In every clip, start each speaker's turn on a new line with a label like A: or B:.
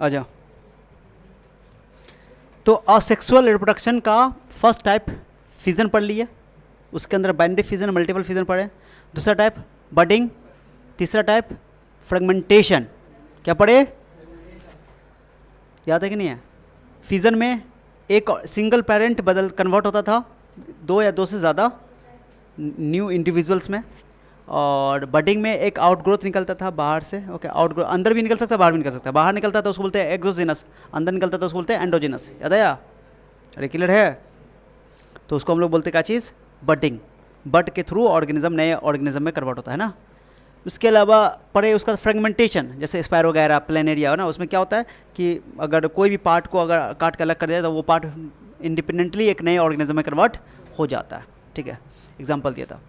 A: आ जाओ। तो asexual reproduction का फर्स्ट टाइप फिजन पढ़ लिया, उसके अंदर बाइनरी फिजन, मल्टीपल फिजन पढ़े। दूसरा टाइप बडिंग, तीसरा टाइप फ्रेगमेंटेशन। क्या पढ़े, याद है कि नहीं है? फिजन में एक सिंगल पेरेंट बदल कन्वर्ट होता था दो या दो से ज़्यादा न्यू इंडिविजुअल्स में, और बडिंग में एक आउटग्रोथ निकलता था बाहर से। ओके, आउटग्रोथ अंदर भी निकल सकता है, बाहर भी निकल सकता है। बाहर निकलता था उसको बोलते हैं एक्सोजिनस, अंदर निकलता था उसको बोलते हैं एंडोजिनस। याद आया? अरे क्लियर है? तो उसको हम लोग बोलते क्या चीज़, बडिंग। बड के थ्रू ऑर्गेनिज्म नए ऑर्गेनिज्म में कन्वर्ट होता है ना। उसके अलावा पढ़े उसका फ्रेगमेंटेशन, जैसे स्पायरो वगैरह, प्लेनेरिया है ना, उसमें क्या होता है कि अगर कोई भी पार्ट को अगर काट के अलग कर दिया तो वो पार्ट इंडिपेंडेंटली एक नए ऑर्गेनिज्म में कन्वर्ट हो जाता है। ठीक है, एग्जाम्पल दिया था।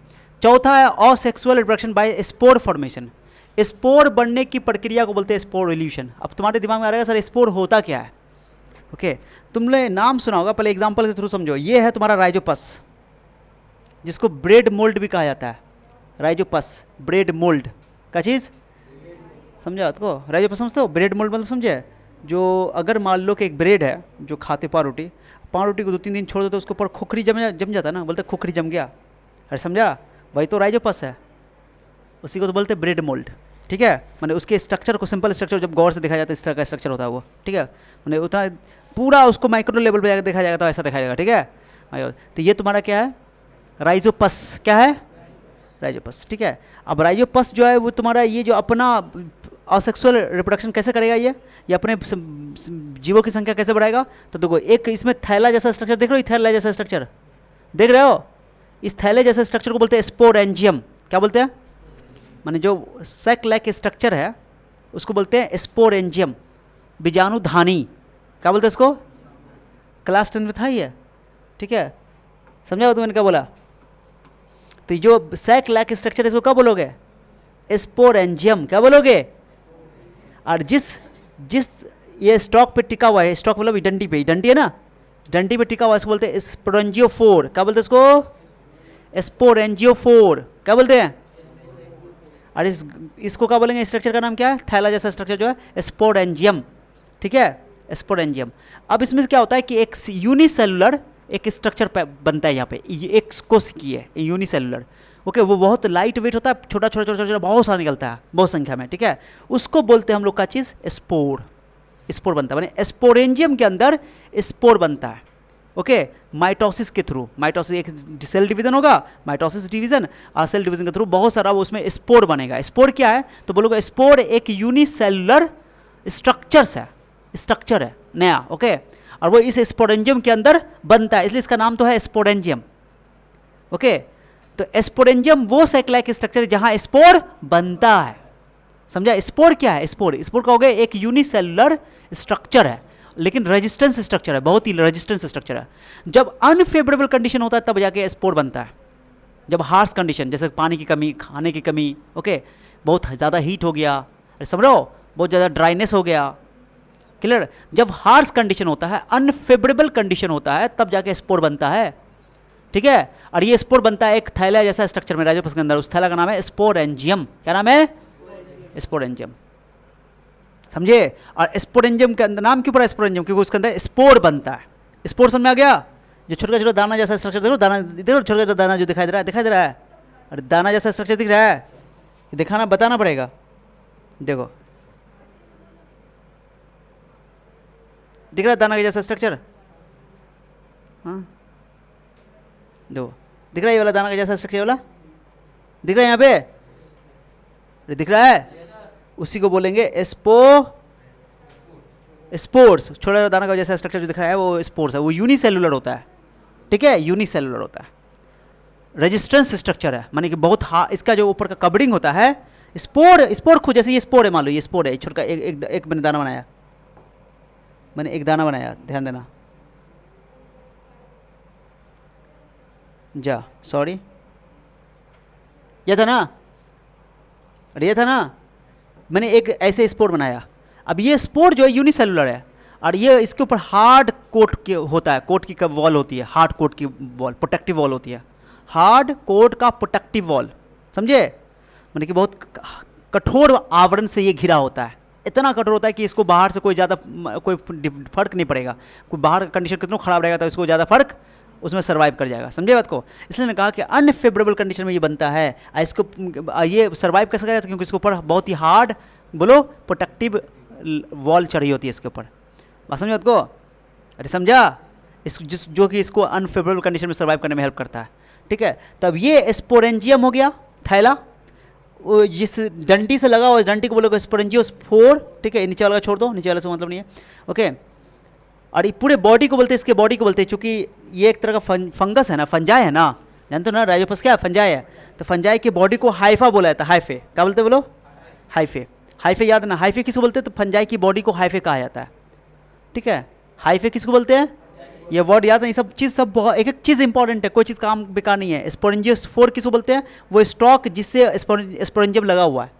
A: चौथा है asexual reproduction by spore formation. Spore बनने की प्रक्रिया को बोलते हैं स्पोर इल्यूशन। अब तुम्हारे दिमाग में आ रहेगा सर स्पोर होता क्या है? ओके, तुमने नाम सुना होगा, पहले एग्जाम्पल के थ्रू समझो। ये है तुम्हारा राइजोपस, जिसको ब्रेड मोल्ड भी कहा जाता है। राइजोपस, ब्रेड मोल्ड का चीज़ समझा आपको? राइजोपस समझते हो? ब्रेड मोल्ड मतलब समझे? जो अगर मान लो कि एक ब्रेड है जो खाते पाव रोटी को 2-3 दिन छोड़ दो तो उसके ऊपर खोखरी जम जाता है ना, बोलते खोखरी जम गया। अरे समझा, वही तो राइजोपस है, उसी को तो बोलते हैं ब्रेड मोल्ड। ठीक है, मैंने उसके स्ट्रक्चर को, सिंपल स्ट्रक्चर जब गौर से देखा जाता है इस तरह का स्ट्रक्चर होता है वो। ठीक है, मैंने उतना पूरा उसको माइक्रो लेवल पे जाकर देखा जाएगा तो ऐसा देखा जाएगा। ठीक है, तो ये तुम्हारा क्या है, राइजोपस। क्या है? राइजोपस। ठीक है, अब राइजोपस जो है वो तुम्हारा ये जो अपना असेक्सुअल रिप्रोडक्शन कैसे करेगा, ये अपने जीवों की संख्या कैसे बढ़ाएगा? तो देखो, एक इसमें थैला जैसा स्ट्रक्चर देख रहे हो, थैला जैसा स्ट्रक्चर देख रहे हो? इस थैले जैसे स्ट्रक्चर को बोलते हैं स्पोरेंजियम। क्या बोलते हैं? माने जो सैक लाइक स्ट्रक्चर है उसको बोलते हैं स्पोरेंजियम, बीजाणुधानी। क्या बोलते हैं इसको? क्लास 10 में था ये। ठीक है, समझा हो तुमने क्या बोला? तो जो सैक लाइक स्ट्रक्चर इसको क्या बोलोगे? स्पोरेंजियम। क्या बोलोगे? और जिस जिस ये स्टॉक पे टिका हुआ है, स्टॉक मतलब डंडी पे, डंडी है ना, डंडी पे टिका हुआ है, इसको बोलते हैं स्पोरेंजियोफोर। क्या बोलते हैं इसको? स्पोरेंजियोफोर। क्या बोलते हैं? और इसको क्या बोलेंगे? स्ट्रक्चर का नाम क्या है? थैला जैसा स्ट्रक्चर जो है स्पोरेंजियम। ठीक है, स्पोरेंजियम। अब इसमें क्या होता है कि एक यूनिसेलुलर एक स्ट्रक्चर बनता है यहाँ पे, एक कोशिकीय है यूनिसेलुलर। ओके, वो बहुत लाइट वेट होता है, छोटा छोटा छोटा छोटा बहुत सारा निकलता है, बहुत संख्या में। ठीक है, उसको बोलते हैं हम लोग का चीज़ स्पोर। स्पोर बनता है, माने स्पोरेंजियम के अंदर स्पोर बनता है। ओके, माइटोसिस के थ्रू। माइटोसिस एक सेल डिवीजन होगा, माइटोसिस डिवीजन, और सेल डिवीजन के थ्रू बहुत सारा वो उसमें स्पोर बनेगा। स्पोर क्या है? तो बोलोगे स्पोर एक यूनिसेलुलर स्ट्रक्चर है नया। ओके, और वो इस स्पोरेंजियम के अंदर बनता है, इसलिए इसका नाम तो है स्पोरेंजियम। ओके, तो स्पोरेंजियम वो सैक-लाइक स्ट्रक्चर जहां स्पोर बनता है। समझा? स्पोर क्या है? स्पोर का हो गया एक यूनिसेलुलर स्ट्रक्चर है, लेकिन रेजिस्टेंस स्ट्रक्चर है, बहुत ही रेजिस्टेंस स्ट्रक्चर है। जब अनफेवरेबल कंडीशन होता है तब जाके स्पोर बनता है। जब हार्श कंडीशन, जैसे पानी की कमी, खाने की कमी, ओके, बहुत ज़्यादा हीट हो गया, समझो, बहुत ज़्यादा ड्राइनेस हो गया। क्लियर? जब हार्श कंडीशन होता है, अनफेवरेबल कंडीशन होता है, तब जाके स्पोर बनता है। ठीक है, और ये स्पोर बनता है एक थैला जैसा स्ट्रक्चर में, राइजोपस के अंदर। उस थैला का नाम है स्पोरेंजियम। क्या नाम है? स्पोरेंजियम। समझे? और स्पोरेंजियम के अंदर नाम क्यों पड़ा स्पोरेंजियम? क्योंकि उसके अंदर स्पोर बनता है। स्पोर समझ में आ गया? जो छोटा छोटा दाना जैसा स्ट्रक्चर देखो, दाना देखो, छोटा छोटा दाना जो दिखाई दे रहा है, दिखाई दे रहा है? अरे दाना जैसा स्ट्रक्चर दिख रहा है, दिखाना, बताना पड़ेगा। देखो, दिख रहा है दाना का जैसा स्ट्रक्चर? हाँ, देखो, दिख रहा है ये वाला दाना का जैसा स्ट्रक्चर वाला? दिख रहा है यहाँ पे? अरे दिख रहा है? उसी को बोलेंगे स्पोर्स। छोटा दाना का जैसा स्ट्रक्चर जो दिख रहा है वो स्पोर्स है, वो यूनिसेलुलर होता है। ठीक है, यूनिसेलुलर होता है, रेजिस्टेंस स्ट्रक्चर है, माने कि बहुत इसका जो ऊपर का कवरिंग होता है, स्पोर खुद, जैसे ये स्पोर है, मान लो ये स्पोर है, छोटा एक मैंने दाना बनाया, मैंने एक दाना बनाया, ध्यान देना। जा, सॉरी, यह था ना? अरे ये था ना? मैंने एक ऐसे स्पोर बनाया। अब ये स्पोर जो है यूनिसेलुलर है, और ये इसके ऊपर हार्ड कोट के होता है, कोट की वॉल होती है, हार्ड कोट की वॉल, प्रोटेक्टिव वॉल होती है, हार्ड कोट का प्रोटेक्टिव वॉल। समझे? मैंने कि बहुत कठोर आवरण से ये घिरा होता है। इतना कठोर होता है कि इसको बाहर से कोई ज़्यादा कोई फर्क नहीं पड़ेगा, कोई बाहर का कंडीशन कितना ख़राब रहेगा तो इसको ज़्यादा फर्क उसमें सर्वाइव कर जाएगा। समझे बात को? इसलिए ने कहा कि अनफेवरेबल कंडीशन में ये बनता है, इसको ये सर्वाइव कैसे करा जाता है, क्योंकि इसके ऊपर बहुत ही हार्ड बोलो प्रोटेक्टिव वॉल चढ़ी होती है इसके ऊपर। बात समझे बात को? अरे समझा? इस जो कि इसको अनफेवरेबल कंडीशन में सर्वाइव करने में हेल्प करता है। ठीक है, तब ये स्पोरेंजियम हो गया थैला, जिस डंडी से लगा हुआ इस डंडी को बोलोगे स्पोरेंजियोस्पोर। ठीक है, नीचे वाला छोड़ दो, नीचे वाले से मतलब नहीं है। ओके, और ये पूरे बॉडी को बोलते हैं, इसके बॉडी को बोलते हैं, चूंकि ये एक तरह का फंगस है ना, फंजाई है ना, जानते हो ना राइजोपस क्या है? फंजाई है। तो फंजाई की बॉडी को हाइफा बोला जाता है। हाइफे क्या बोलते बोलो? हाइफे। हाइफे याद ना, हाइफे किसको बोलते हैं? तो फंजाई की बॉडी को हाइफे कहा जाता है। ठीक है, हाइफे किसको बोलते हैं? ये वर्ड याद नहीं, सब चीज़ सब बहुत एक एक चीज़ इंपॉर्टेंट है, कोई चीज़ काम बेकार नहीं है। स्पोरेंजियोस्पोर किसको बोलते हैं? वो स्टॉक जिससे स्पोरेंजियम लगा हुआ है,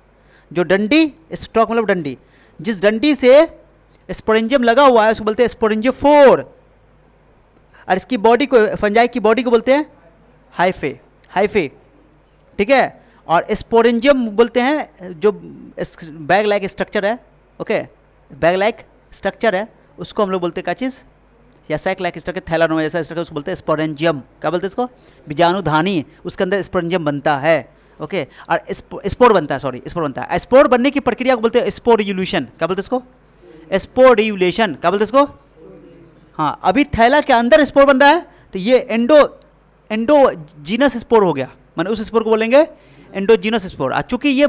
A: जो डंडी, स्टॉक मतलब डंडी, जिस डंडी से स्पोरेंजियम लगा हुआ है उसको बोलते हैं स्पोरेंजियोफोर। और इसकी बॉडी को, फंजाई की बॉडी को बोलते हैं हाइफे। हाइफे, ठीक है। और स्पोरेंजियम बोलते हैं जो बैग लाइक स्ट्रक्चर है। ओके, बैग लाइक स्ट्रक्चर है उसको हम लोग बोलते हैं क्या चीज़? या सैक लाइक स्ट्रक्चर, थैलानोमा जैसा स्ट्रक्चर, उसको बोलते हैं स्पोरेंजियम। क्या बोलते हैं इसको? बीजाणुधानी, उसके अंदर स्पोरेंजियम बनता है। ओके, और स्पोर बनता है, सॉरी स्पोर बनता है। स्पोर बनने की प्रक्रिया को बोलते हैं स्पोरियुलेशन। क्या बोलते हैं इसको? स्पोरियुलेशन। क्या बोलते हैं इसको? हाँ, अभी थैला के अंदर स्पोर बन रहा है तो ये एंडोजीनस स्पोर हो गया, माने उस स्पोर को बोलेंगे एंडोजीनस स्पोर। चूंकि ये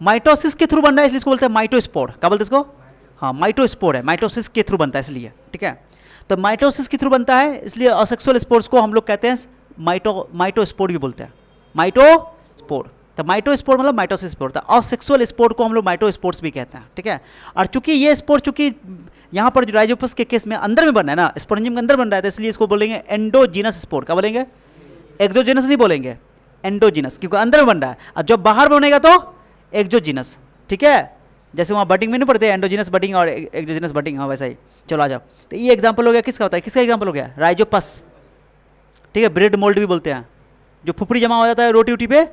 A: माइटोसिस के थ्रू बन रहा है इसलिए इसको बोलते हैं माइटोस्पोर। क्या बोलते हैं इसको? हाँ, माइटोस्पोर है, माइटोसिस के थ्रू बनता है इसलिए। ठीक है, तो माइटोसिस के थ्रू बनता है इसलिए असेक्सुअल स्पोर्स को हम लोग कहते हैं माइटोस्पोर भी बोलते हैं, माइटोस्पोर। तो माइटोस्पोर मतलब माइटोसिस स्पोर था। असेक्सुअल स्पोर को हम लोग माइटोस्पोर्स भी कहते हैं। ठीक है, और चूंकि ये स्पोर चूंकि यहाँ पर जो राइजोपस के केस में अंदर में बन रहा है ना, स्पोरेंजियम के अंदर बन रहा है, तो इसलिए इसको बोलेंगे एंडोजीनस स्पोर। क्या बोलेंगे? एक्सोजीनस नहीं बोलेंगे, एंडोजीनस, क्योंकि अंदर में बन रहा है। और जब बाहर बनेगा तो एक्सोजीनस। ठीक है, जैसे वहाँ बडिंग में नहीं पढ़ते एंडोजीनस बडिंग और एक्सोजीनस बडिंग, हाँ वैसा ही। चलो आ जाओ, तो ये एग्जाम्पल हो गया किसका होता है, किसका एग्जाम्पल हो गया? राइजोपस। ठीक है, ब्रेड मोल्ड भी बोलते हैं, जो फुफड़ी जमा हो जाता है रोटी उटी पे,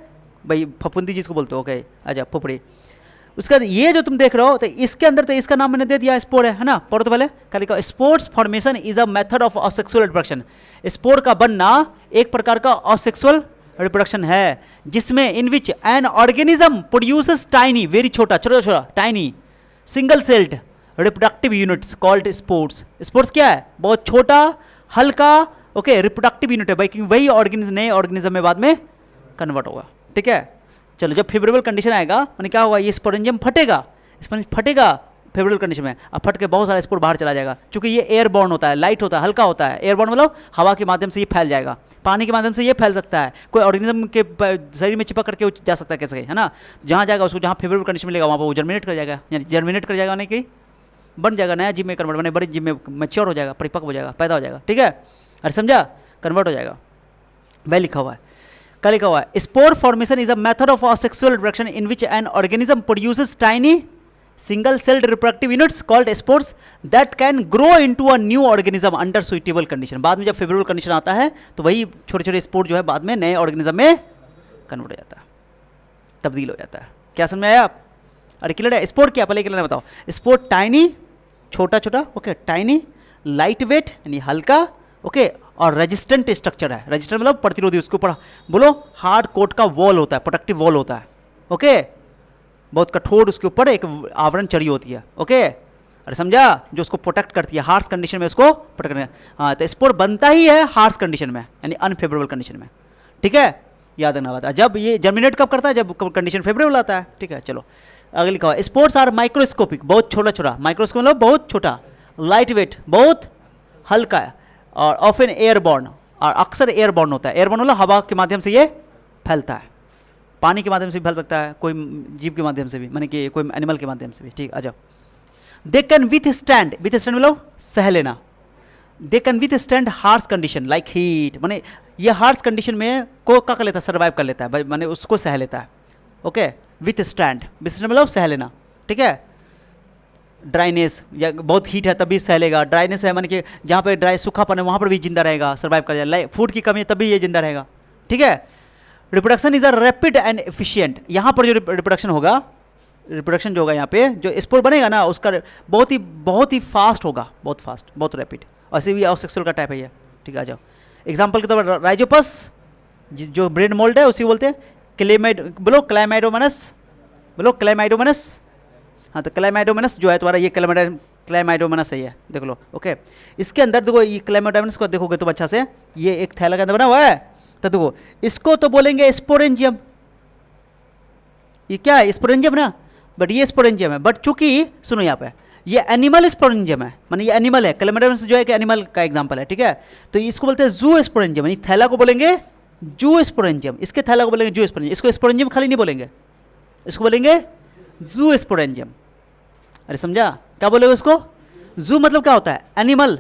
A: भाई फफूंदी जिसको बोलते हो। ओके, अच्छा फुफड़ी। उसका ये जो तुम देख रहे हो तो इसके अंदर तो इसका नाम मैंने दे दिया स्पोर है ना। पढ़ो तो पहले क्या लिखा? Spores formation is a method of asexual reproduction. Spore का बनना एक प्रकार का असेक्सुअल रिप्रोडक्शन है जिसमें in which an organism produces tiny, very छोटा छोटा छोटा tiny single celled reproductive units called spores. Spores क्या है? बहुत छोटा हल्का ओके रिप्रोडक्टिव यूनिट है भाई, क्योंकि वही ऑर्गेनिज्म नए ऑर्गेनिज्म में बाद में कन्वर्ट होगा। ठीक है, चलो जब फेवरेबल कंडीशन आएगा मैंने क्या होगा? ये स्पोरेंजियम फटेगा, स्पंज फटेगा फेवरेबल कंडीशन में, अब फट के बहुत सारा स्पोर बाहर चला जाएगा। क्योंकि ये एयरबॉर्न होता है, लाइट होता है, हल्का होता है। एयरबॉर्न मतलब हवा के माध्यम से ये फैल जाएगा, पानी के माध्यम से ये फैल सकता है, कोई ऑर्गेनिज्म के शरीर में चिपक करके जा सकता है कैसे, है ना। जहाँ जाएगा उसको जहाँ फेवरेबल कंडीशन मिलेगा वहाँ पर वो जर्मिनेट कर जाएगा, यानी जर्मिनेट कर जाएगा, यानी कि बन जाएगा, नया जीव में कन्वर्ट, बने बड़े जीव में मैच्योर हो जाएगा, परिपक्व हो जाएगा, पैदा हो जाएगा। ठीक है, अरे समझा? कन्वर्ट हो जाएगा, वह लिखा हुआ है। क्या लिखा हुआ है? Spore formation is a method of asexual reproduction in which an organism produces tiny single celled reproductive units called spores that can grow into a new organism under suitable condition. बाद में जब फेवरेबल कंडीशन आता है तो वही छोटे छोटे spore जो है बाद में नए ऑर्गेनिज्म में कन्वर्ट हो जाता है, तब्दील हो जाता है। क्या समझ में आया आप? अरे क्लियर है? स्पोर क्या, पहले क्लियर बताओ। स्पोर टाइनी, छोटा छोटा, ओके, टाइनी, लाइट वेट यानी हल्का, ओके, और रेजिस्टेंट स्ट्रक्चर है। रेजिस्टेंट मतलब प्रतिरोधी, उसके ऊपर बोलो हार्ड कोट का वॉल होता है, प्रोटेक्टिव वॉल होता है। ओके, बहुत कठोर उसके ऊपर एक आवरण चढ़ी होती है। ओके, अरे समझा? जो उसको प्रोटेक्ट करती है हार्श कंडीशन में, उसको प्रोटेक्ट करना। हाँ, तो स्पोर बनता ही है हार्श कंडीशन में, यानी अनफेवरेबल कंडीशन में। ठीक है, याद रखना बात है। जब ये जर्मिनेट कब करता है? जब कंडीशन फेवरेबल आता है। ठीक है, चलो अगले लिखा हुआ स्पोर्ट्स आर माइक्रोस्कोपिक, बहुत छोटा छोटा, माइक्रोस्कोप मतलब बहुत छोटा, लाइट वेट बहुत हल्का है, और ऑफन एयरबॉर्न, और अक्सर एयरबॉर्न होता है। एयरबॉर्न मतलब हवा के माध्यम से ये फैलता है, पानी के माध्यम से भी फैल सकता है, कोई जीव के माध्यम से भी, माने कि कोई एनिमल के माध्यम से भी। ठीक, आ जाओ। दे कैन विथ स्टैंड मतलब सह लेना। They can with stand harsh condition like heat, माने ये हार्श कंडीशन में को क्या कर लेता है? सर्वाइव कर लेता है, माने उसको सह लेता है। ओके, विथ स्टैंड मतलब सह लेना। ठीक है, ड्राइनेस या बहुत हीट है तभी सह लेगा, ड्राइनेस है माने कि जहाँ पे ड्राई सूखापन है वहाँ पर भी जिंदा रहेगा, सर्वाइव कर जाएगा, फूड की कमी है तभी ये जिंदा रहेगा। ठीक है, reproduction is a rapid and efficient. यहाँ पर जो रिप्रोडक्शन होगा रिप्रोडक्शन जो होगा यहाँ पे जो स्पोर बनेगा ना उसका बहुत ही फास्ट होगा, बहुत फास्ट, बहुत रैपिड। ऐसे भी असेक्सुअल का टाइप है ये, ठीक है। आ जाओ एग्जाम्पल के तौर पर राइजोपस जो ब्रेन मोल्ड है उसी बोलते हैं बोलो क्लाइमाइडोमोनास, बोलो क्लाइमाइडोमोनास। हाँ तो क्लाइमाइडोमोनास जो है तुम्हारा ये क्लाइमाइडोमोनास है, ये देख लो। ओके इसके अंदर देखो ये क्लाइमाइडोमोनास को देखोगे तुम अच्छा से, ये एक थैला के अंदर बना हुआ है, तो देखो इसको तो बोलेंगे स्पोरेंजियम। ये क्या है? स्पोरेंजियम ना, बट ये स्पोरेंजियम है। बट चूंकि सुनो यहाँ पे ये एनिमल स्पोरेंजियम है, माने ये एनिमल है। क्लाइमाइडोमोनास जो है कि एनिमल का एग्जांपल है, ठीक है। तो इसको बोलते हैं जू स्पोरेंजियम, यानी थैला को बोलेंगे जू स्पोरेंजियम, इसके थैला को बोलेंगे जू स्पोरेंजियम। इसको स्पोरेंजियम खाली नहीं बोलेंगे, इसको बोलेंगे जू स्पोरेंजियम। अरे समझा क्या बोलेगे उसको? जू मतलब क्या होता है? एनिमल।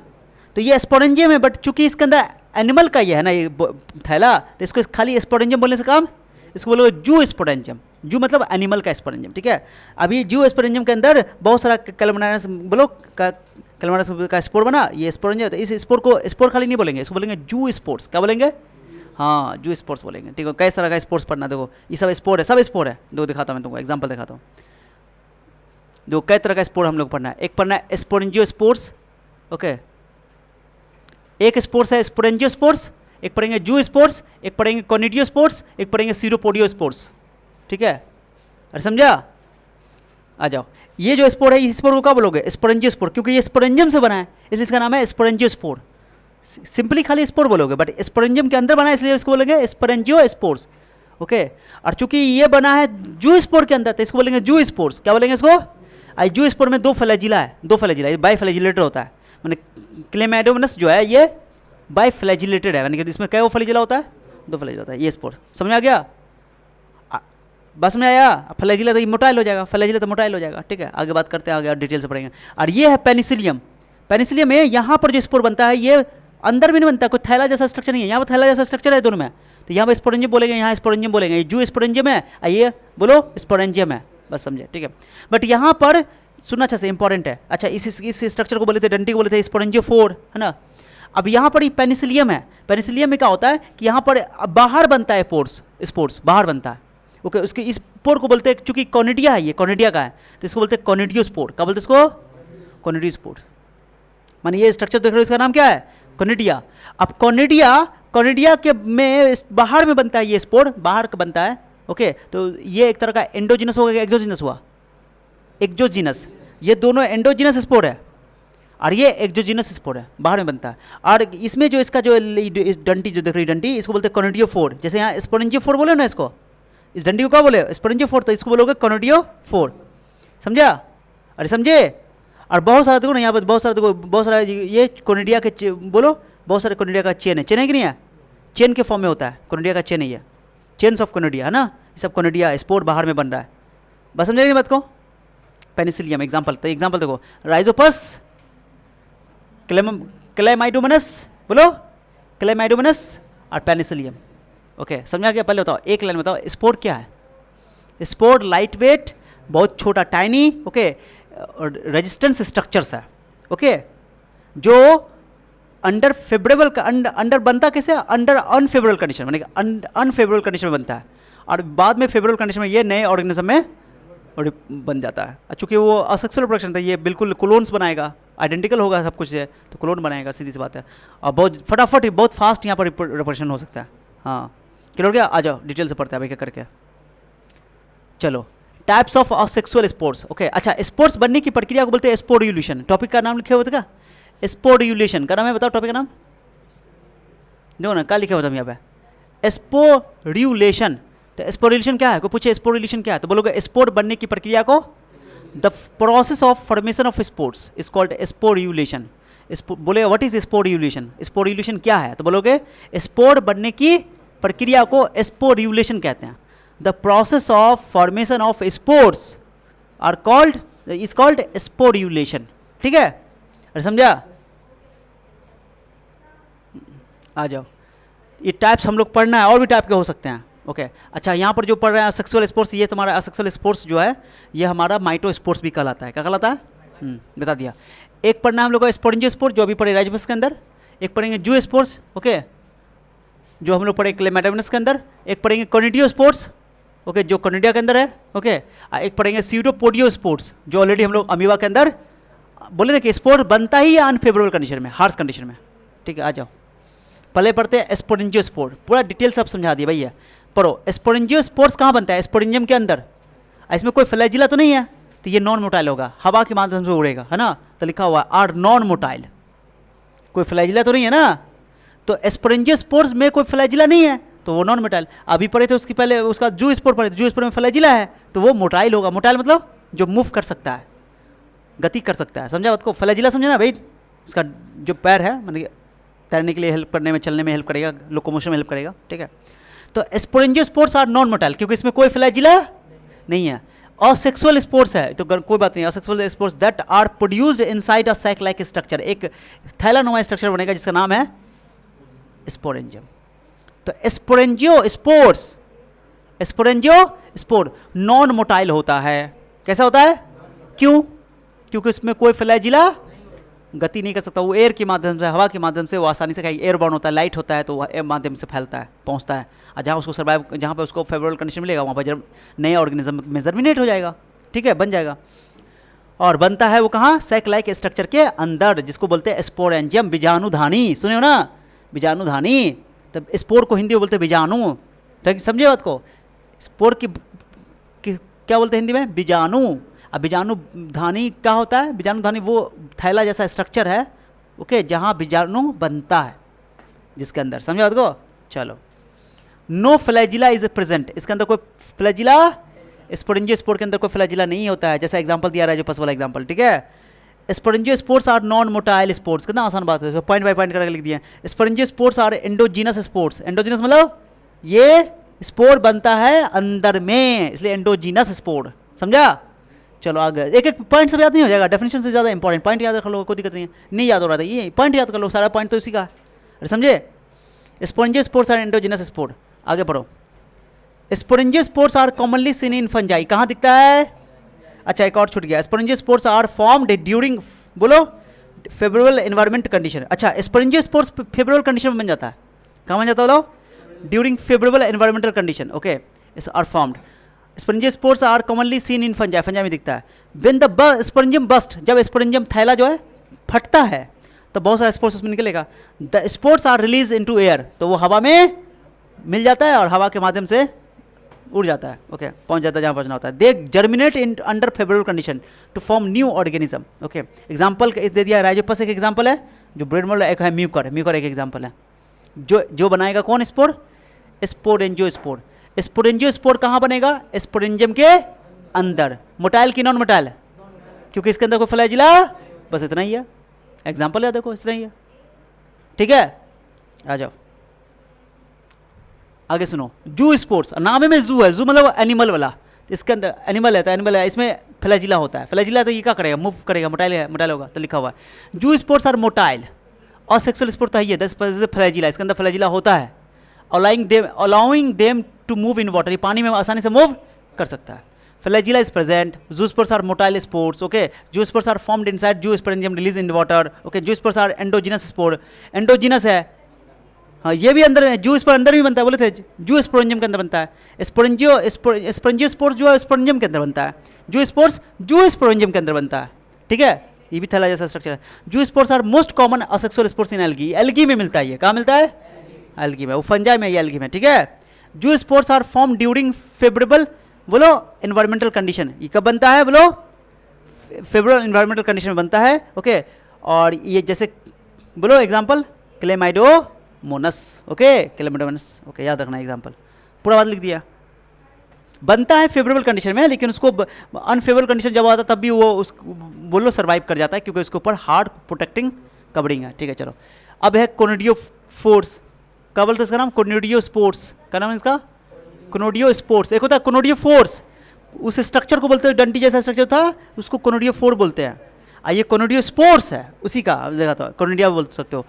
A: तो ये स्पोरेंजियम है, बट चूंकि इसके अंदर एनिमल का ये है ना ये थैला, तो इसको खाली स्पोरेंजियम बोलने से काम, इसको बोलोगे जू स्पोरेंजियम। जू मतलब एनिमल का स्पोरेंजियम, ठीक है। अभी जू स्पोरेंजियम के अंदर बहुत सारा क्लाइमाइडोमोनास बोलो क्लाइमाइडोमोनास का स्पोर बना, ये स्पोरेंजियम। तो इस स्पोर को स्पोर खाली नहीं बोलेंगे, इसको बोलेंगे जू स्पोर्स। क्या बोलेंगे? हाँ जू स्पोर्स बोलेंगे, ठीक है। कई तरह का स्पोर्ट्स पढ़ना, देखो ये सब स्पोर है, सब स्पोर है। देखो दिखाता हूँ मैं तुमको, एग्जाम्पल दिखाता हूँ। देखो कई तरह का स्पोर्ट हम लोग पढ़ना है। एक पढ़ना है स्पोरेंजियो स्पोर्ट्स, ओके। एक स्पोर्ट्स है स्पोरेंजियो स्पोर्ट्स, एक पढ़ेंगे जू स्पोर्ट्स, एक पढ़ेंगे कॉनिडियो स्पोर्ट्स, एक पढ़ेंगे सीरोपोडियो स्पोर्ट्स, ठीक है। अरे समझा? आ जाओ ये जो स्पोर है इस स्पोर को क्या बोलोगे? स्पोरेंजियो स्पोर, क्योंकि ये स्पोरेंजियम से बना है इसलिए इसका नाम है स्पोरेंजियो स्पोर। सिंपली खाली स्पोर बोलोगे, बट स्पोरेंजियम के अंदर बना है इसलिए इसको बोलेंगे स्पोरेंजियो स्पोर्स, ओके। और चूंकि ये बना है जू स्पोर के अंदर तो इसको बोलेंगे जू स्पोर्स। क्या बोलेंगे इसको? आई जू स्पोर में दो फ्लैजिला है, दो फ्लैजिला, ये बाई फ्लैजिलेटेड होता है। मैंने क्लेमाइडोमोनास जो है ये बाई फ्लैजिलेटेड है, यानी कि इसमें क्या फ्लैजिला होता है? दो फ्लैजिला होता है। ये स्पोर समझ आ गया? बस में आया? फ्लैजिला तो मोटाइल हो जाएगा, फ्लैजिला तो मोटाइल हो जाएगा, ठीक है। आगे बात करते हैं, आगे डिटेल से पढ़ेंगे। और ये है पेनिसिलियम। पेनिसिलियम में यहाँ पर जो स्पोर बनता है ये अंदर भी नहीं बनता, कोई थैला जैसा स्ट्रक्चर नहीं है। यहाँ पर थैला जैसा स्ट्रक्चर है दोनों में, तो यहाँ पर स्पोरेंजियम बोलेंगे, यहाँ स्पोरेंजियम बोलेंगे। ये जू स्पोरेंजियम है, ये बोलो स्पोरेंजियम है, बस समझे, ठीक है। बट यहाँ पर सुनना अच्छा से इंपॉर्टेंट है। अच्छा इस स्ट्रक्चर को बोले थे, डंटी को बोले थे स्पोरेंजियोफोर, है ना। अब यहाँ पर पेनिसिलियम है। पेनिसिलियम में क्या होता है कि यहाँ पर बाहर बनता है स्पोर्स बाहर बनता है, ओके। उसके इस स्पोर को बोलते हैं, चूंकि कॉनिडिया है, ये कॉनिडिया का है, तो इसको बोलते हैं कॉनिडियो स्पोर। क्या बोलते हैं इसको? कॉनिडियो स्पोर। माने ये स्ट्रक्चर देख रहे हो, इसका नाम क्या है? कॉनिडिया। अब कॉनिडिया के में बाहर में बनता है ये स्पोर, बाहर का बनता है, ओके। तो ये एक तरह का एंडोजिनस होगा, एक्सोजिनस हुआ? एक्सोजिनस। ये दोनों एंडोजिनस स्पोर है और ये एक्सोजिनस स्पोर है, बाहर में बनता है। और इसमें जो इसका जो इस डंटी जो देख रही डंटी, इसको बोलते हैं कॉनिडियोफोर। जैसे यहाँ स्पोरेंजियोफोर बोले ना इसको, इस डंडी को क्या बोले? स्पोरेंजियोफोर, तो इसको बोलोगे कॉनिडियोफोर। समझा? अरे समझे? और बहुत सारा देखो ना यहाँ पर, बहुत सारा देखो, बहुत सारा ये कॉनिडिया के बोलो, बहुत सारे कॉनिडिया का चेन है। चेन है कि नहीं है? चेन के फॉर्म में होता है, कॉनिडिया का चेन है ये, चेन्स ऑफ कॉनिडिया, है ना। ये सब कॉनिडिया स्पोर बाहर में बन रहा है, बस समझेंगे बात को। पेनिसिलियम एग्जाम्पल, तो एग्जाम्पल देखो राइजोपस, क्लेमाइडोमोनास, बोलो क्लेमाइडोमोनास और पेनिसिलियम, ओके। समझा गया? पहले बताओ, एक लाइन बताओ, स्पोर क्या है? स्पोर लाइट वेट, बहुत छोटा, टाइनी, ओके, रेजिस्टेंस स्ट्रक्चर्स है, ओके, जो अंडर फेवरेबल अंडर बनता कैसे? अंडर अनफेवरेबल कंडीशन, माने अनफेवरेबल कंडीशन में बनता है और बाद में फेवरेबल कंडीशन में ये नए ऑर्गेनिज्म में बन जाता है। चूँकि वो असेक्सुअल प्रोडक्शन था, ये बिल्कुल क्लोन्स बनाएगा, आइडेंटिकल होगा सब कुछ है, तो क्लोन बनाएगा, सीधी सी बात है। और बहुत फटाफट, बहुत फास्ट यहाँ पर रिप्रोडक्शन हो सकता है। हाँ क्लियर हो गया? आ जाओ डिटेल से पढ़ते हैं भाई क्या करके। चलो types of asexual sports, okay. अच्छा स्पोर्ट्स बनने की प्रक्रिया को बोलते हैं स्पोडियुलेशन। टॉपिक का नाम लिखे हुए थे क्या? स्पोडियुलेशन का नाम है, बताओ टॉपिक का नाम। देखो ना क्या लिखे हुआ था यहाँ पे, स्पोडियुलेशन। तो स्पोडियुलेशन क्या है? कोई पूछे स्पोडियुलेशन क्या है तो बोलोगे स्पोर्ट बनने की प्रक्रिया को, the process of formation of sports is called sporulation. बोले व्हाट इज स्पोडियुलेशन? स्पोडियुलेशन क्या है तो बोलोगे स्पोर्ट बनने की प्रक्रिया को स्पोडियुलेशन कहते हैं। The process of formation of sports are called is called sporulation, ठीक है। अरे समझा? आ जाओ, ये टाइप्स हम लोग पढ़ना है, और भी टाइप के हो सकते हैं, ओके। अच्छा यहाँ पर जो पढ़ रहे हैं सेक्सुअल स्पोर्ट्स, ये तुम्हारा सेक्सुअल स्पोर्ट्स जो है ये हमारा माइटो स्पोर्ट्स भी कहलाता है। क्या कहलाता है? बता दिया। एक पढ़ना हम लोग का स्पोरेंजियो स्पोर्ट्स जो अभी पढ़े राइजोपस के अंदर, एक पढ़ेंगे जू स्पोर्ट्स, ओके, जो हम लोग पढ़े क्लेमाइडोमोनास के अंदर, एक पढ़ेंगे कॉनिडियो स्पोर्ट्स, ओके, जो कोनिडिया के अंदर है, ओके। एक पढ़ेंगे सीडोपोडियो स्पोर्स, जो ऑलरेडी हम लोग अमीबा के अंदर बोले ना कि स्पोर बनता ही है अनफेवरेबल कंडीशन में, हार्श कंडीशन में, ठीक है। आ जाओ, पहले पढ़ते हैं एस्पोरेंजियो स्पोर, पूरा डिटेल सब समझा दिया भैया, पढ़ो। एस्पोरेंजियो स्पोर्स कहाँ बनता है? एस्पोरेंजियम के अंदर। इसमें कोई फ्लैजिला तो नहीं है, तो ये नॉन मोटाइल होगा, हवा के माध्यम से उड़ेगा, है ना, तो लिखा हुआ आर नॉन मोटाइल, कोई फ्लैजिला तो नहीं है ना, तो एस्पोरेंजियो स्पोर्स में कोई फ्लैजिला नहीं है, तो वो नॉन मोटाइल। अभी पढ़े थे उसकी पहले उसका जू स्पोर पढ़े थे, जू स्पोर में फ्लैजिला है, तो वो मोटाइल होगा। मोटाइल मतलब जो मूव कर सकता है, गति कर सकता है, समझा बात को? फ्लैजिला समझे ना भाई, उसका जो पैर है मतलब तैरने के लिए हेल्प करने में, चलने में हेल्प करेगा, लोकोमोशन में हेल्प करेगा, ठीक है। तो sporangio spores are non motile, क्योंकि इसमें कोई फ्लैजिला नहीं है। असेक्सुअल स्पोर्स है, तो कोई बात नहीं, asexual spores that are produced inside a sac like structure, एक थैलानुमा स्ट्रक्चर बनेगा जिसका नाम है स्पोरेंजियम। तो sporangio spores, sporangio spore non motile होता है। कैसा होता है? क्यों? क्योंकि उसमें कोई फ्लैजिला गति नहीं कर सकता, वो एयर के माध्यम से, हवा के माध्यम से वो आसानी से, एयर बॉर्न होता है, लाइट होता है, तो वह एयर माध्यम से फैलता है, पहुंचता है, और जहाँ उसको सर्वाइव, जहाँ पे उसको फेवरेबल कंडीशन मिलेगा वहाँ पर जब नए ऑर्गेनिज्म में जर्मिनेट हो जाएगा, ठीक है, बन जाएगा। और बनता है वो कहाँ? सैक लाइक स्ट्रक्चर के अंदर, जिसको बोलते हैं स्पोरेंजियम, बीजाणुधानी। सुने हो ना, बीजाणुधानी। तब स्पोर को हिंदी में बोलते हैं बीजाणु, ठीक, समझे बात को? स्पोर की क्या बोलते हैं हिंदी में? बीजाणु। अब बीजाणुधानी क्या होता है? बीजाणुधानी वो थैला जैसा स्ट्रक्चर है, ओके, जहाँ बीजाणु बनता है जिसके अंदर, समझे बात को? चलो, नो फ्लैजिला इज प्रेजेंट, इसके अंदर कोई फ्लैजिला, स्पोरेंजियो स्पोर के अंदर कोई फ्लैजिला नहीं होता है, जैसा एग्जांपल दिया रहा है जो फर्स्ट वाला एग्जांपल, ठीक है। स्पोरेंजियो spores are non motile spores, कितना आसान बात है, पॉइंट बाय पॉइंट करके लिख दिया। स्पोरेंजियो spores are endogenous spores, endogenous मतलब ये स्पोर बनता है अंदर में, इसलिए एंडोजीनस स्पोर, समझा? चलो आगे, एक एक पॉइंट सब याद नहीं हो जाएगा, डेफिनेशन से ज़्यादा इंपॉर्टेंट पॉइंट याद कर लो, कोई दिक्कत नहीं है, नहीं याद हो रहा था ये पॉइंट याद कर लो, सारा पॉइंट तो इसी का है, समझे? स्पोरेंजियो स्पोर्स आर एंडोजीनस स्पोर। आगे पढ़ो। स्पोरेंजियो spores are commonly seen in fungi, कहाँ दिखता है? अच्छा, एक और छूट गया। स्पोरेंजियो स्पोर्स आर फॉर्म्ड ड्यूरिंग, बोलो, फेवरेबल एनवायरमेंट कंडीशन। अच्छा, स्पोरेंजियो स्पोर्स फेवरेबल कंडीशन में बन जाता है, कहाँ बन जाता है बोलो? During favourable environmental condition, okay, are formed. Sporangio spores are commonly seen in fungi, fungi में दिखता है। व्हेन द स्पोरेंजियम बस्ट, जब स्पोरेंजियम थैला जो है फटता है तो बहुत सारा स्पोर्स उसमें निकलेगा। The spores are release into air, तो वो हवा में मिल जाता है और हवा के माध्यम से उड़ जाता है, ओके, पहुंच जाता है जहाँ पहुंचना होता है। They germinate in under favourable condition to form new organism, okay. Example दे दिया, राइजोपस एक एग्जाम्पल है, जो ब्रेड मोल्ड एक है, म्यूकर, म्यूकर एक एग्जाम्पल है। जो बनाएगा कौन स्पोर? स्पोरेंजियो स्पोर। स्पोरेंजियो स्पोर कहाँ बनेगा? स्पोरेंजियम के अंदर। मोटाइल की नॉन मोटाइल? क्योंकि इसके अंदर कोई फ्लैजिला, बस इतना ही है, एग्जाम्पल है, देखो इतना ही है, ठीक है। आ जाओ आगे सुनो। जू स्पोर्ट्स, नाम में जू है, जू मतलब एनिमल वाला, इसके अंदर एनिमल है, तो एनिमल है, इसमें फ्लैजिला होता है। फ्लैजिला तो ये क्या करेगा? मूव करेगा, मोटाइल है, मोटाइल होगा, तो लिखा हुआ है। जू स्पोर्ट्स आर मोटाइल, और सेक्सुअल स्पोर्ट तो है 10% फ्लैजिला, इसके अंदर फ्लैजिला होता है। Allowing them to move in water, ये पानी में आसानी से मूव कर सकता है। Flagella is present. जू spores are motile sports, okay. जू spores are formed inside zoosporangium release in water, okay. जू spores are endogenous spore, endogenous है, हाँ, ये भी अंदर है, जू स्पोर अंदर भी बनता है, बोले थे जू स्पोरेंजियम के अंदर बनता है। स्पोरेंजियो स्पोर्स जो है स्पोरेंजियम के अंदर बनता है, जू स्पोर्स जू स्पोरेंजियम के अंदर बनता है, ठीक है। ये भी थैला जैसा स्ट्रक्चर है। Zoo spores are most common asexual spores in algae, algae में मिलता है, ये कहाँ मिलता है? एल्गी में, वो फंजाई में, ये एल्गी में, ठीक है। Zoo spores are form during favourable, बोलो, एनवायरमेंटल कंडीशन। ये कब बनता है? बोलो, फेवरेबल एनवायरमेंटल कंडीशन में बनता है, ओके। और ये जैसे बोलो example, Chlamydomonas, okay, Chlamydomonas, okay, याद रखना एग्जांपल, पूरा बात लिख दिया। बनता है फेवरेबल कंडीशन में, लेकिन उसको अनफेवरेबल कंडीशन जब आता है तब भी वो उस बोलो सर्वाइव कर जाता है, क्योंकि उसके ऊपर हार्ड प्रोटेक्टिंग कवरिंग है, ठीक है। चलो, अब है कोनिडियो फोर्स, क्या बोलते हैं इसका नाम? कोनिडियो स्पोर्ट्स, क्या नाम है इसका? कोनिडियो स्पोर्ट्स। एक होता है कोनिडियो फोर्स, उस स्ट्रक्चर को बोलते हैं, डंडी जैसा स्ट्रक्चर था उसको कोनिडियो फोर बोलते हैं। ये कोनिडियो स्पोर्ट्स है, उसी का देखा था, कोनिडिया बोल सकते हो।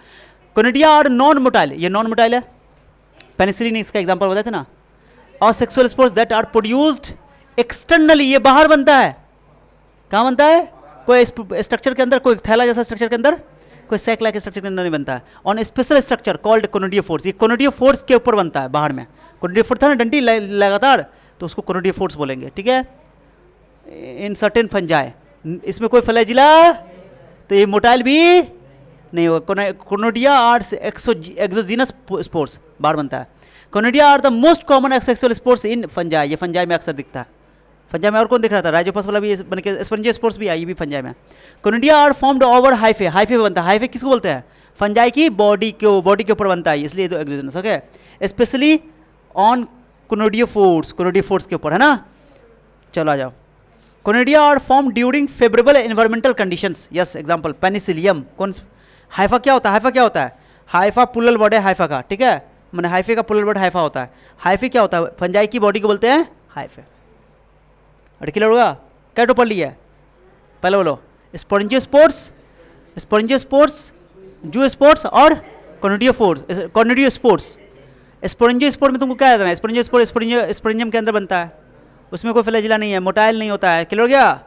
A: कोनिडिया और नॉन मोटाइल, ये नॉन मोटाइल है, पेनिसिलिन इसका एग्जांपल बताए थे ना। और sexual sports that are produced externally, ये बाहर बनता है, कहाँ बनता है? कोई स्ट्रक्चर के अंदर, कोई थैला जैसा स्ट्रक्चर के अंदर, कोई सैक लाइक स्ट्रक्चर के अंदर नहीं बनता है। On special structure called conidiophores, ये कोनिडियो फोर्स के ऊपर बनता है, बाहर में। कोनिडियो फोर्स था ना, डंडी लगातार, तो उसको कोनोडियोफोर्स बोलेंगे, ठीक है। इन सर्टेन फंजाई, इसमें कोई फ्लैजिला, तो ये मोटाइल भी नहीं होगा। कोनोडिया आर एक्सोजीनस स्पोर्स, बार बनता है। Conidia are the most common asexual spores in fungi, ये फंजाई में अक्सर दिखता है। फंजाई में और कौन दिख रहा था, राइजोपस वाला भी बन के स्पंजी स्पोर्स भी आई, ये भी फंजाई में। Conidia are formed over hyphae, hyphae बनता है। हाइफे किसको बोलते हैं, फंजाई की बॉडी के ऊपर बनता है, इसलिए तो exogenous, okay. Specially on conidiophores, conidiophores के ऊपर, है ना। चलो आ जाओ। Conidia are form during favourable environmental conditions, yes example penicillium. कौन हाइफा क्या होता है, हाइफा क्या होता है, हाइफा पुलल वर्ड है हाइफा का, ठीक है, मैंने हाइफे का पुलल वर्ड हाइफा होता है। हाइफे क्या होता है, फंजाई की बॉडी को बोलते हैं हाइफे। अरे क्लियर होगा, क्या टो पढ़ लिया है, पहले बोलो। स्पोरेंजियोस्पोर्स, स्पोरेंजियोस्पोर्स, जूस्पोर्स और कोनोडियोफोर्स, कोनोडियोस्पोर्स। स्पोरेंजियोस्पोर में तुमको क्या याद रखना है, स्पोरेंजियोस्पोर स्पोरेंजियम के अंदर बनता है, उसमें कोई फ्लैजिला नहीं है, मोटाइल नहीं होता है, क्लियर हो गया।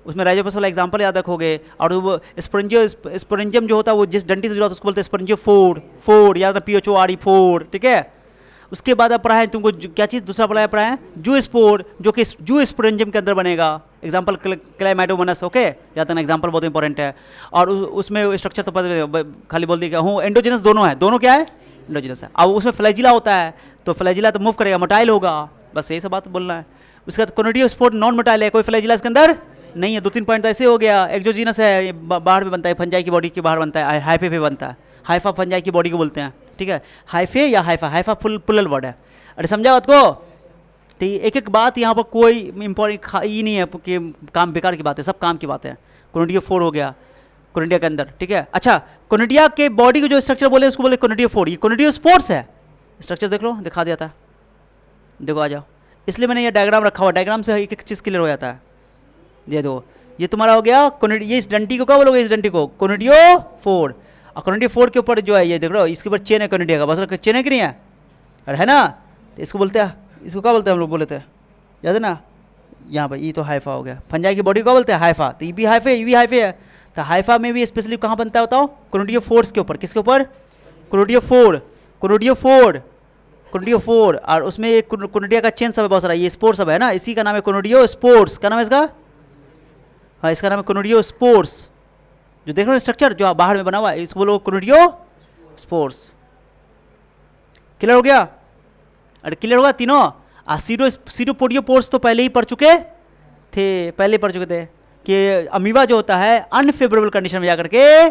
A: उसमें राइजोपस वाला एग्जांपल याद रखोगे। और वो स्पोरेंजियम जो होता है वो जिस डंटी से जुड़ा होता है उसको बोलते हैं स्पोरेंजियोफोर, फोर याद रखना, PHORE, फोर, ठीक है। उसके बाद अब पढ़ा है तुमको क्या चीज़, दूसरा पढ़ा है जूस्पोर, जो कि जूस्पोरेंजियम के अंदर बनेगा, एग्जाम्पल क्लाइमेटोमोनस, ओके, याद रखना, एग्जाम्पल बहुत इंपॉर्टेंट है। और उसमें स्ट्रक्चर तो पता, खाली बोल दिया हूँ, एंडोजिनस दोनों है, दोनों क्या है, एंडोजिनस है। अब उसमें फ्लैजिला होता है, तो फ्लैजिला तो मूव करेगा, मोटाइल होगा, बस यही सब बात बोलना है। उसके बाद कोनोडियोस्पोर नॉन मोटाइल है, कोई फ्लैजिला इसके अंदर नहीं है। 2-3 पॉइंट ऐसे हो गया। एक्सोजीनस है, बाहर में बनता है, फंजाई की बॉडी के बाहर बनता है, हाइफे पे बनता है। हाइफा फंजाई की बॉडी को बोलते हैं, ठीक है। हाइफे या हाइफा, हाइफा पुलल वर्ड है। अरे समझा बात को, तो एक एक बात यहाँ पर कोई इंपॉर्टेंट ही नहीं है कि काम बेकार की बात है, सब काम की बात है। कोनोडियोफोर हो गया कोनोडिया के अंदर, ठीक है। अच्छा, कोनोडिया के बॉडी को जो स्ट्रक्चर बोले उसको बोले कोनोडियोफोर, ये कोनोडियोस्पोर्स है। स्ट्रक्चर देख लो, दिखा दिया था, देखो आ जाओ। इसलिए मैंने ये डायग्राम रखा हुआ, डायग्राम से एक एक चीज़ क्लियर हो जाता है। ये दो, ये तुम्हारा हो गया ये इस डंटी को क्या बोलोगे, इस डंटी को कोनोडियोफोर। और कोनोडियोफोर के ऊपर जो है ये देख लो, इसके ऊपर चेन है कोनोडिया का, बस चेन है कि नहीं है, अरे है ना। तो इसको बोलते हैं, इसको क्या बोलते हैं हम लोग, बोले थे याद है ना, यहाँ पर ये तो हाइफा हो गया। फंजाई की बॉडी को बोलते हैं हाइफा, तो ये भी हाइफे, ये भी हाइफे है। तो हाइफा में भी स्पेशली कहाँ बनता है बताओ, कोनोडियोफोर्स के ऊपर, किसके ऊपर, कोनोडियोफोर, कोनोडियोफोर, कोनोडियोफोर। और उसमें एक कोनोडिया का चेन सब है बहुत सारा, ये स्पोर्स सब है ना, इसी का नाम है कोनोडियोस्पोर्स। क्या नाम है इसका, हाँ इसका नाम है कोनोडियोस्पोर्स। जो देख रहे हो स्ट्रक्चर जो बाहर में बना हुआ है, इसको बोलो कोनोडियोस्पोर्स। क्लियर हो गया, अरे क्लियर होगा तीनों। सीडोपोडियोपोर्स तो पहले ही पढ़ चुके थे, पहले पढ़ चुके थे कि अमीबा जो होता है अनफेवरेबल कंडीशन में जाकर के,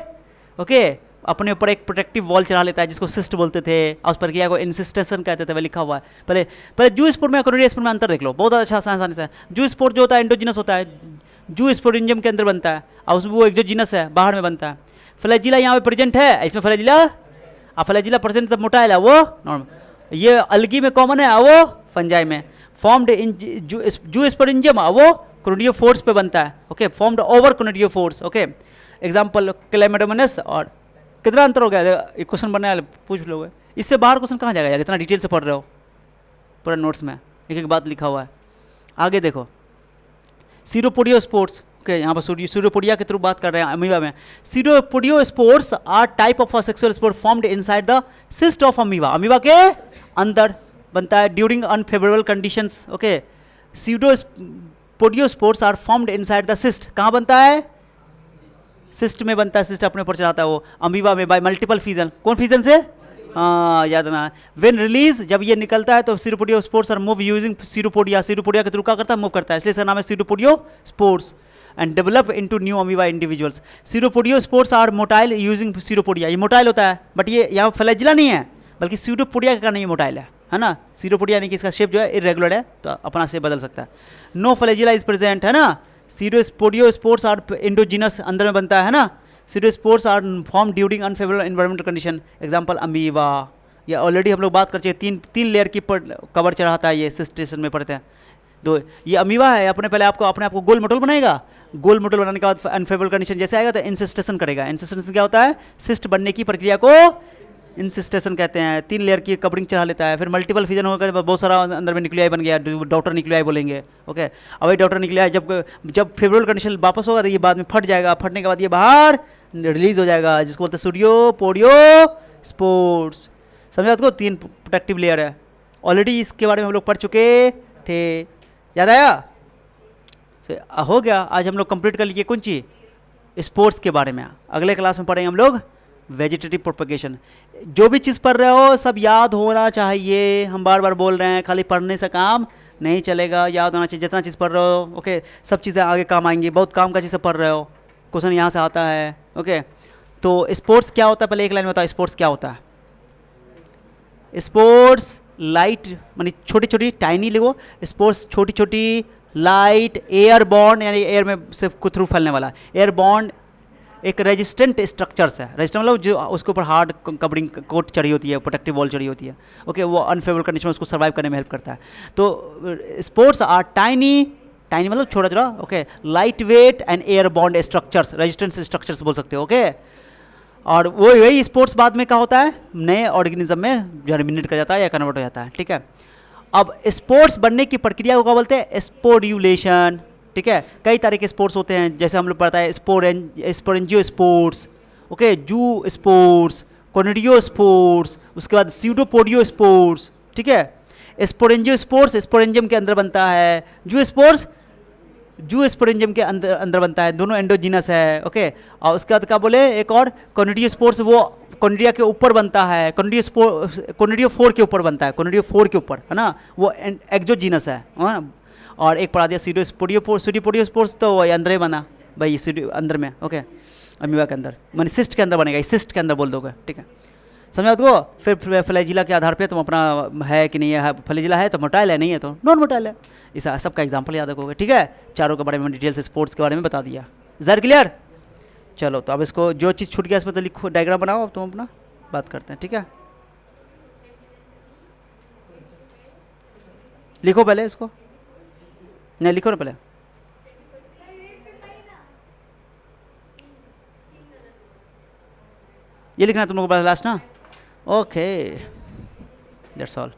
A: ओके, अपने ऊपर एक प्रोटेक्टिव वॉल चढ़ा लेता है जिसको सिस्ट बोलते थे, और उस प्रक्रिया को इंसिस्टेशन कहते थे, वह लिखा हुआ है। पहले जूस्पोर में कोनोडियोस्पोर में अंतर देख लो, बहुत अच्छा आसानी से। जूस्पोर जो होता है एंडोजिनस होता है, जूस्पोरेंजियम के अंदर बनता है, और उसमें वो एक्सोजिनस है, बाहर में बनता है। फ्लैजिला यहाँ पे प्रेजेंट है, इसमें फ्लैजिला, अब फ्लैजिला प्रेजेंट तब मोटाइल है वो नॉर्मल, ये अलगी में कॉमन है, वो फंजाई में फॉर्म्ड इन जूस्पोरेंजियम, वो कोनोडियोफोर्स पे बनता है, okay, formed over conidiophores, okay. Example chlamydomonas. और कितना अंतर हो गया, एक क्वेश्चन बनने वाले पूछ लोगे, इससे बाहर क्वेश्चन कहाँ जाएगा यार, इतना डिटेल से पढ़ रहे हो पूरा नोट्स में, एक एक बात लिखा हुआ है। आगे देखो, सीडोपोडियोस्पोर्स, ओके, यहाँ पर सीडोपोडिया के थ्रू बात कर रहे हैं अमीबा में। Pseudopodiospores are type of sexual spore formed inside the cyst of amoeba, amoeba के अंदर बनता है during unfavourable conditions, okay. Pseudopodiospores are formed inside the cyst, कहाँ बनता है, सिस्ट में बनता है, सिस्ट अपने ऊपर चढ़ाता है वो अमीबा में, बाय मल्टीपल फीजन। कौन फीजन से, याद ना, व्हेन रिलीज, जब ये निकलता है तो pseudopodiospores are move using pseudopodia, pseudopodia के थ्रू क्या करता है, मूव करता है, इसलिए इसका नाम है pseudopodiospores and develop into new amoeba individuals. Pseudopodiospores are motile using pseudopodia, ये मोटाइल होता है, बट ये यहाँ फ्लैजिला नहीं है, बल्कि सीडोपोडिया का नहीं मोटाइल है ना। सीडोपोडिया यानी कि इसका शेप जो है इरेगुलर है, तो अपना शेप बदल सकता है। नो फ्लैजिला इज प्रेजेंट, है ना। सीडोपोडियोस्पोर्स आर एंडोजिनस, अंदर में बनता है ना। Pseudospores are form during unfavourable environmental condition, example amoeba. ये ऑलरेडी हम लोग बात कर चुके, तीन लेयर की कवर चढ़ाता है, ये सिस्टेशन में पड़ते हैं। तो ये अमीबा है, अपने पहले अपने आप को गोल मटोल बनाएगा, गोल मटोल बनाने के बाद अनफेवरेबल कंडीशन जैसे आएगा तो इंसिस्टेशन करेगा। इंसिस्टेशन क्या होता है, सिस्ट बनने की प्रक्रिया को इंसिस्टेशन कहते हैं। 3 लेयर की कवरिंग चढ़ा लेता है, फिर मल्टीपल फिजन होकर बहुत सारा अंदर में न्यूक्लियाई बन गया, डॉटर न्यूक्लियाई बोलेंगे, ओके। अब ये डॉटर न्यूक्लियाई जब फेवरेबल कंडीशन वापस होगा तो ये बाद में फट जाएगा, फटने के बाद ये बाहर रिलीज हो जाएगा, जिसको बोलते हैं सीडोपोडियोस्पोर्स। समझा आपको, 3 प्रोटेक्टिव लेयर है, ऑलरेडी इसके बारे में हम लोग पढ़ चुके थे, याद आया? हो गया, आज हम लोग कंप्लीट कर लिए कौन चीज़, स्पोर्ट्स के बारे में। अगले क्लास में पढ़ेंगे हम लोग वेजिटेटिव प्रोपगेशन। जो भी चीज़ पढ़ रहे हो सब याद होना चाहिए, हम बार बार बोल रहे हैं, खाली पढ़ने से काम नहीं चलेगा, याद होना चाहिए। जितना चीज़ पढ़ रहे हो ओके, सब चीज़ें आगे काम आएंगी। बहुत काम का चीज़ पढ़ रहे हो, क्वेश्चन यहाँ से आता है ओके। तो स्पोर्ट्स क्या होता है, पहले एक लाइन में बताओ स्पोर्ट्स क्या होता है। स्पोर्ट्स लाइट मानी छोटी छोटी, टाइनी लिखो, स्पोर्ट्स छोटी छोटी लाइट एयर बॉन्ड, यानी एयर में से थ्रू फैलने वाला, एयर बॉन्ड एक रेजिस्टेंट स्ट्रक्चर्स है। रेजिस्टेंट मतलब जो उसके ऊपर हार्ड कवरिंग कोट चढ़ी होती है, प्रोटेक्टिव वॉल चढ़ी होती है ओके, वो अनफेवरेबल कंडीशन में उसको सर्वाइव करने में हेल्प करता है। तो स्पोर्ट्स आर टाइनी, टाइनी मतलब छोटा छोटा okay, light weight and air bond structures, resistance structures बोल सकते हो ओके। और वो वही स्पोर्ट्स बाद में क्या होता है, नए ऑर्गेनिज्म में जर्मिनेट कर जाता है या कन्वर्ट हो जाता है, ठीक है। अब स्पोर्ट्स बनने की प्रक्रिया को क्या बोलते हैं, स्पोर्यूलेशन, ठीक है। कई तरह के स्पोर्ट्स होते हैं, जैसे हम लोग पढ़ता है स्पोरेंजियो स्पोर्ट्स ओके, जू स्पोर्ट्स, कोनिडियो स्पोर्ट्स, उसके बाद स्यूडोपोडियो स्पोर्ट्स, ठीक है। स्पोरेंजियो स्पोर्ट्स स्पोरेंजियम के अंदर बनता है, जू स्पोर्ट्स जू स्पोरेंजियम के अंदर बनता है, दोनों एंडोजीनस है ओके। और उसके बाद क्या बोले, एक और कोनिडियो स्पोर्ट्स, वो कोनिडिया के ऊपर बनता है, कोनिडियो 4 के ऊपर बनता है, कोनिडियो 4 के ऊपर है ना, वो एक्जोजीनस है ना। और एक पढ़ा दिया सीडोपोडियो स्पोर्ट्स, तो वही अंदर ही बना भाई, अंदर में ओके, अमीबा के अंदर, मानी सिस्ट के अंदर बनेगा, सिस्ट के अंदर बोल दोगे, ठीक है, समझा तुमको। फिर फ्लैजिला के आधार पे तुम अपना है कि नहीं है, फ्लैजिला है तो मोटाइल है, नहीं है तो नॉन मोटाइल है। इस सबका एग्जाम्पल याद रखोगे, ठीक है। चारों के बारे में डिटेल से स्पोर्ट्स के बारे में बता दिया, ज़र क्लियर। चलो तो अब इसको जो चीज़ छूट गया इसमें तो लिखो, डायग्राम बनाओ, अब तुम अपना बात करते हैं, ठीक है। लिखो पहले इसको, नहीं लिखो ना पहले, ये लिखना तुम लोग लास्ट ना, ओके दैट्स ऑल।